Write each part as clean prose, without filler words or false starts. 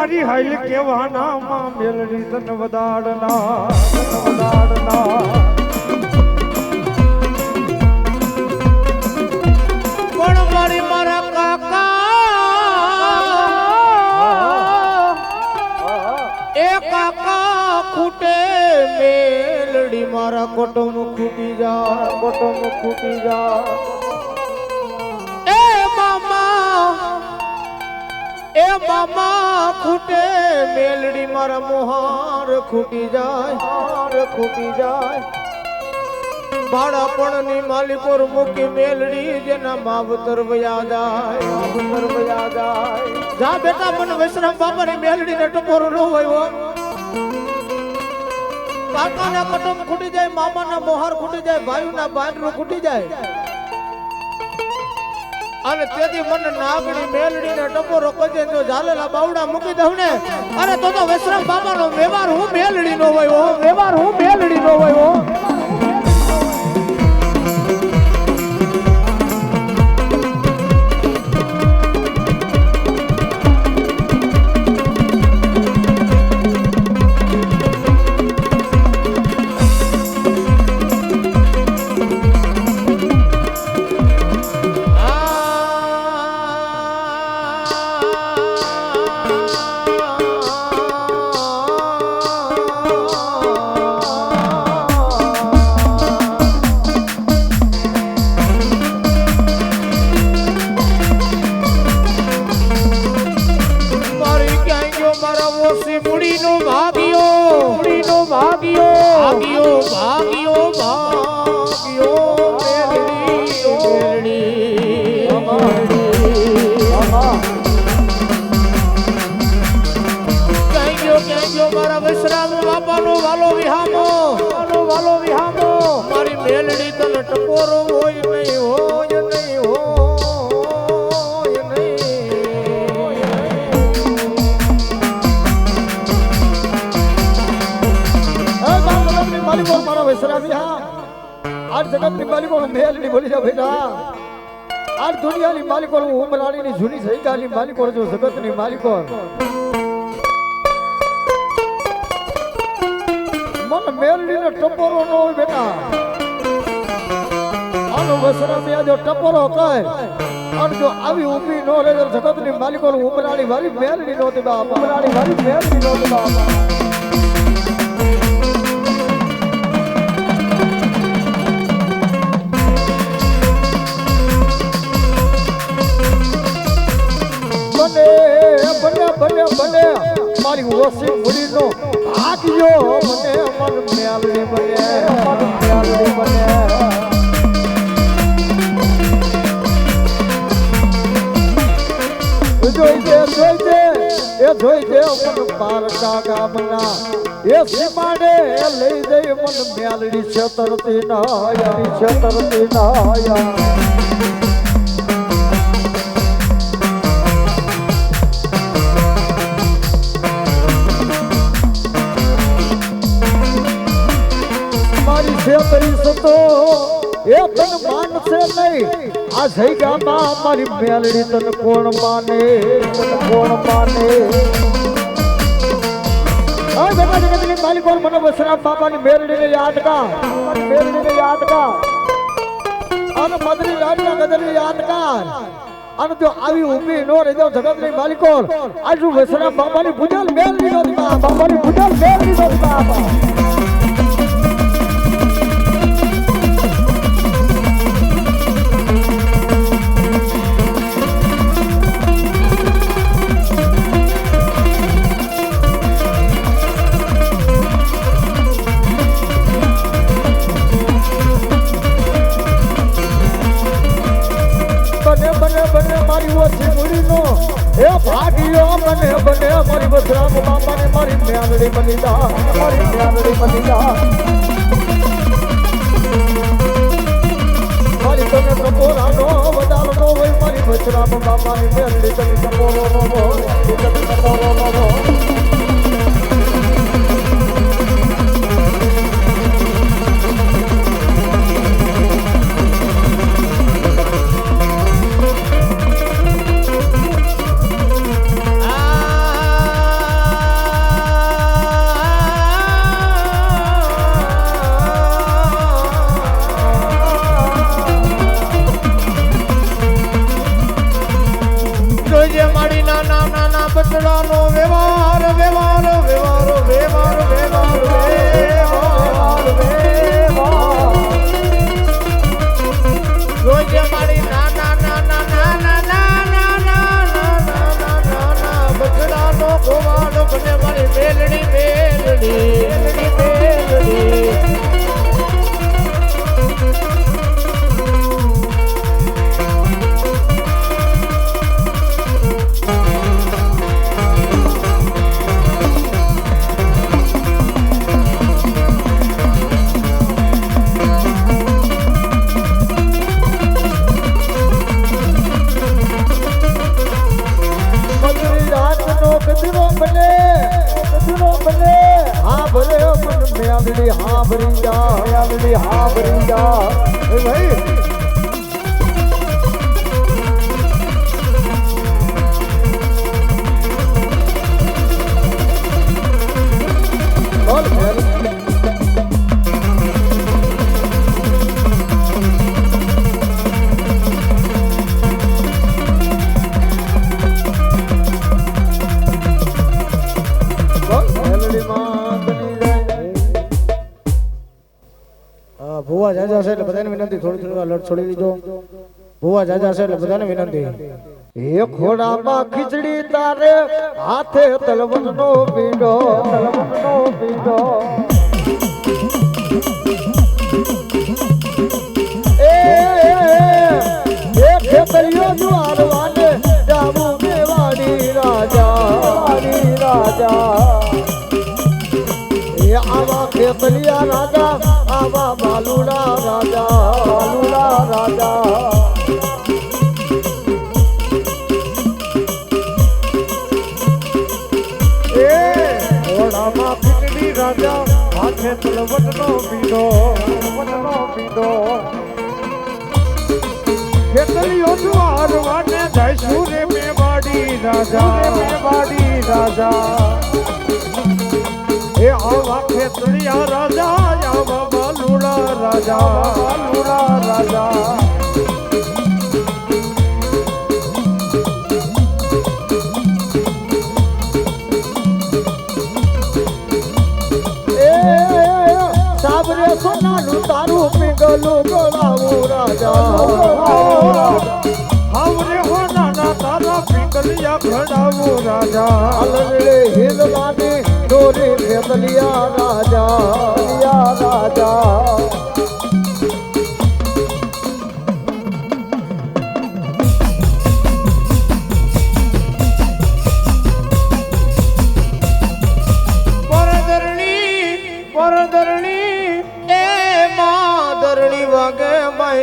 મારી હાઈલ કેવાના માં મેલડી તન વધાડના કોણ મારી મારા કાકા એ કાકા ખૂટે મેલડી મારા કોટોનું ખૂટી જા એ મામા ખૂટે મેલડી મારા મોહાર ખૂટી જાય બાળપણની માલિકોર મૂકી મેલડી જેના માવતર વયા જાય જા બેટા મને વૈષ્ણવ બાપાની મેલડી ને ટપોરો ન હોય કાકાના કટમ ખૂટી જાય મામાના મોહાર ખૂટી જાય ભાઈના બાંદરું ખૂટી જાય અને તેથી મને નાગણી મેલડી ને ટપોરો કજે જો ઝાલેલા બાવડા મૂકી દઉં ને અરે તો વૈષ્ણવ બાપાનો વ્યવહાર હું મેલડી નો હોય મારા વિશ્રામ બાપાનો વાલો વિહામો મારી મેલડી તને ટપોરો હોય નહીં मालिको मारा वैसरामी हाँ आज जगत ની માલિકો મેલડી બોલી જા બેટા आज दुनिया ની માલિકો ઉમરાણી ની જૂની સહી કાલી માલિકો જો જગત ની માલિકો मन मेलडी ने टपोरो नो बेटा आनो वैसरामी आ जो टपोरो कहे और जो आवी ऊपी नो रे जगत ની માલિકો ઉમરાણી વાली मेलडी नो ती बाप बने मारी वसी मुड़ी नो आगियो बने मन मेलडी बने जोई दे मन पार का गामना ये सिमाडे ले दे मन मेलडी छतरती ना आया तो ये तन मान से नहीं आ सही गामा हमारी मेलडी तन कौन माने ओए बेटा जगत की मालिक और मन वसरा बाबा ने मेलडी ने याद का और मदरी राजा गदर ने याद का और जो आवी उम्मी नो रे जो जगत की मालिक और आज वसरा बाबा ने बुझल मेलडी नो बाबा बने मारी वसी मुड़ी नो ए भागियो बने मारी वसराम बाबा ने मारी मेलडी बनी जा मारी तने टपोरा नो वदाल नो वही मारी वसराम बाबा ने मेलडी तने टपोरो नो ગોવાળો બને મારી મેલડી મેલડી મેલડી हाँ भरी जा भाई ભુવા જાજા છે એટલે બધાને વિનંતી થોડી લડ છોડી દીધો ભુવા જાજા છે એટલે બધાને વિનંતી એ ખોડામાં ખીચડી તારે હાથે તલવટનો પીડો એ ખેતરીઓ જુવારવાને જામુ મેવાડી રાજા એ આવા ખેતલિયા રાજા આવા બાલુડા રાજા એ ઘોડામાં ખીચડી રાજા હાથે તલવટનો પીડો ખેતલીઓ જુવારવાને જઈશું રે મેવાડી રાજા એ આવા ખેતલિયા રાજા આવા બાલુડા રાજા સાબરે સોનાનું તારું પીંગલું ગળાવું રાજા હાવરે હોનાના તારા પીંગલિયા ઘડાવું રાજા અલરે હિલલાની દોરી ખેતલિયા રાજા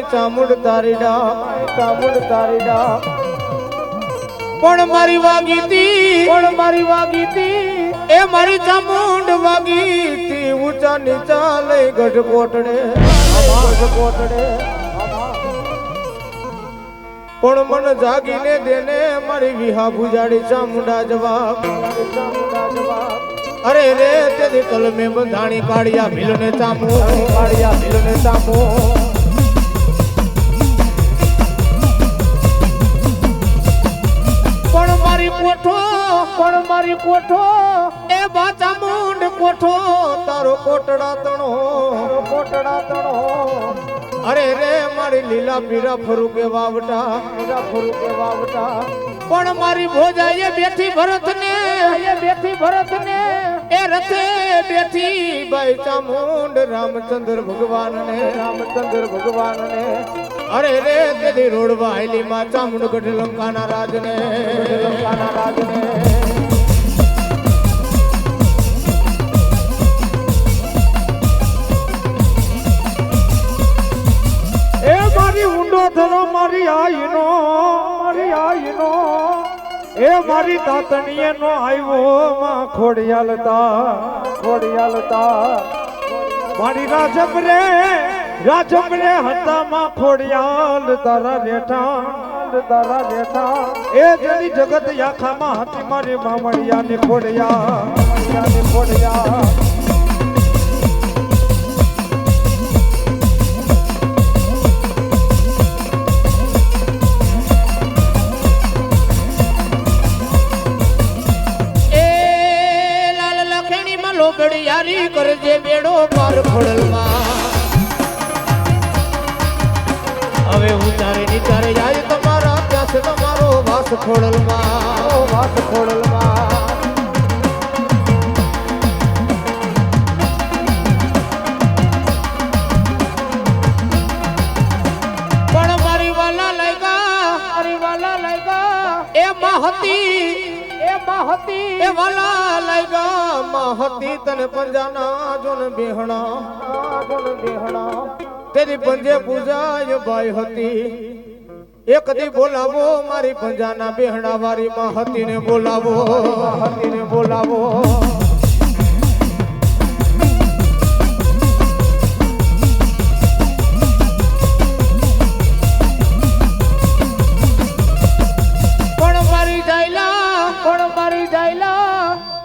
ચામુંડ તારીડા પણ મારી વાગી તી એ મારી ચામુંડ વાગી તી ઊંચા નીચા લઈ ગઢ કોટડે પણ મન જાગીને દેને મારી વિહા ભુજાડી ચામુંડા જવાબ અરે રે તેદી કલમે બંધાણી કાળિયા ભીલને ચામુ પણ મારી કોઠો એ બાચા મુંડ કોઠો તારો કોટડા તણો અરે રે મારી લીલા પીરા ફરુકે વાવટા પણ મારી ભોજાએ બેઠી ભરત ને એ રથે બેઠી બાઈ ચામુંડ રામચંદ્ર ભગવાન ને અરે રે તેદી રોડવા આયલી માં ચામુંડ ગઢ લંકાના રાજને એ મારી ઊંડો ધરો મારી આઈનો એ મારી તાતણીએ નો આવ્યો માં ખોડિયાલતા મારી રાજમરે હતા માં ખોડિયાલ તારા રેઠા એ જેની જગત યાખામાં હતી મારી મામડિયાની ખોડિયા લોબડિયારી કરજે બેડો પાર ખોડલમાં હવે ઉતારે નીચારે જાય તમારા ત્યાસ તમારો વાસ ખોડલમાં એ વાલા લાગ્યા માં હતી તને પંજાના જોન બેહણા તેરી પંજે પૂજાય ભાઈ હતી એક દી બોલાવો મારી પંજાના બેહણા વારી માં હતી ને બોલાવો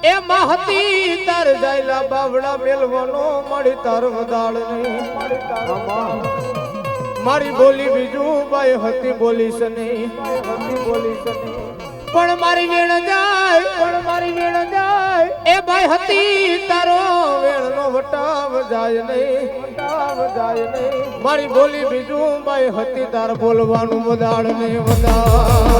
એ mahati તાર જાયલા બાવડા મેલવાનો મળી તાર વદાળ નહીં મારી બોલી બીજું બાઈ હતી બોલીશ નહીં પણ મારી વેણ જાય એ બાઈ હતી તારો વેણનો વટાવ જાય નહીં મારી બોલી બીજું બાઈ હતી તાર બોલવાનું વદાળ નહીં વદાળ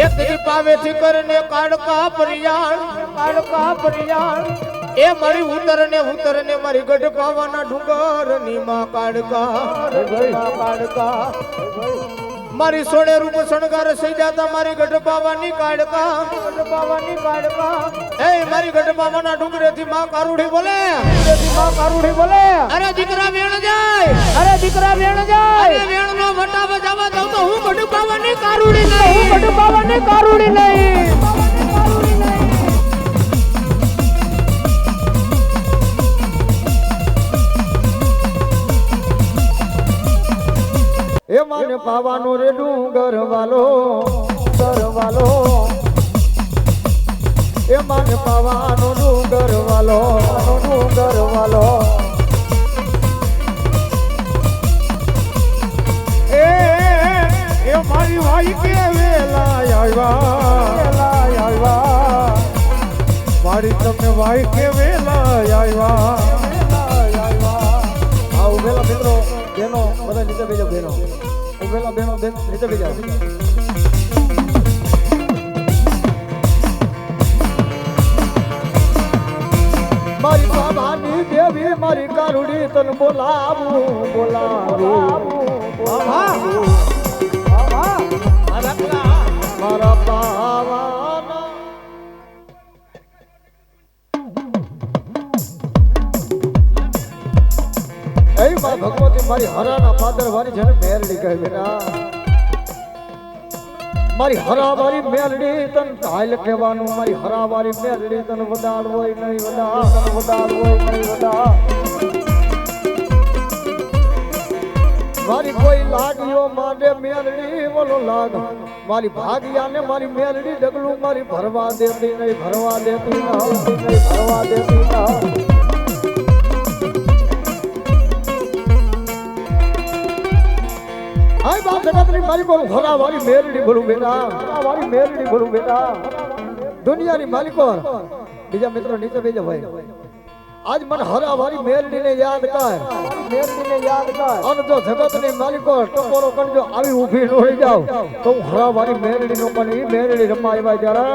એક પાવેથી કરને કાડકા પરિયાળ એ મારી ઉતરને મારી ગઢ પાવાના ડુંગર ની માં કાડકા મારી સોળે રૂપ શણગાર સઈ જાતા મારી ગઢ પાવાની કાડકા એ મારી ગઢ પાવાના ડુંગરે થી માં કારુડી બોલે અરે દીકરા વેણ જાય વેણ નો વટા બજાવા દઉં તો હું ગઢ પાવાની કારુડી નહીં એ માને પાવાનો રે ડુંગર વાલો એ માને પાવાનો ડુંગર વાલો એ મારી ભાઈ કે વેલા આવ્યા મારી તમને ભાઈ કે વેલા આવ્યા ઉભેલા મિત્રો બેનો બધા નીચે બેજો બેનો ઉભેલા બેનો બેન નીચે બેજા મારી બાબાની દેવી મારી કારુડી તન બોલાવું મારા પાવાના એ માં ભગવતી મારી હરાના પાદર વાળી છે ને મેરડી કહે બેટા મારી હરાવાળી મેલડી તન હાલ કહેવાનું મારી હરાવાળી મેલડી તન વદાળ હોય નહીં વદા મારી કોઈ લાગ્યો માંડે મેલડી બોલો લાગ મારી ભાગ્યા ને મારી મેલડી ડગલું મારી ભરવા દેતી નહીં ભરવા દેતી હાય બાપ જગતની મારી કોણ હરાવાળી મેલડી બોલું બેટા દુનિયાની માલિકો બીજા મિત્રો નીચે બેજો ભાઈ આજ મને હરાવાળી મેલડીને યાદ કર અને જો જગતની માલિકો ટકોરો કરજો આવી ઊભી ન રહી જાવ તો હું હરાવાળી મેલડીનો પણ ઈ મેલડી રમાયવા જરા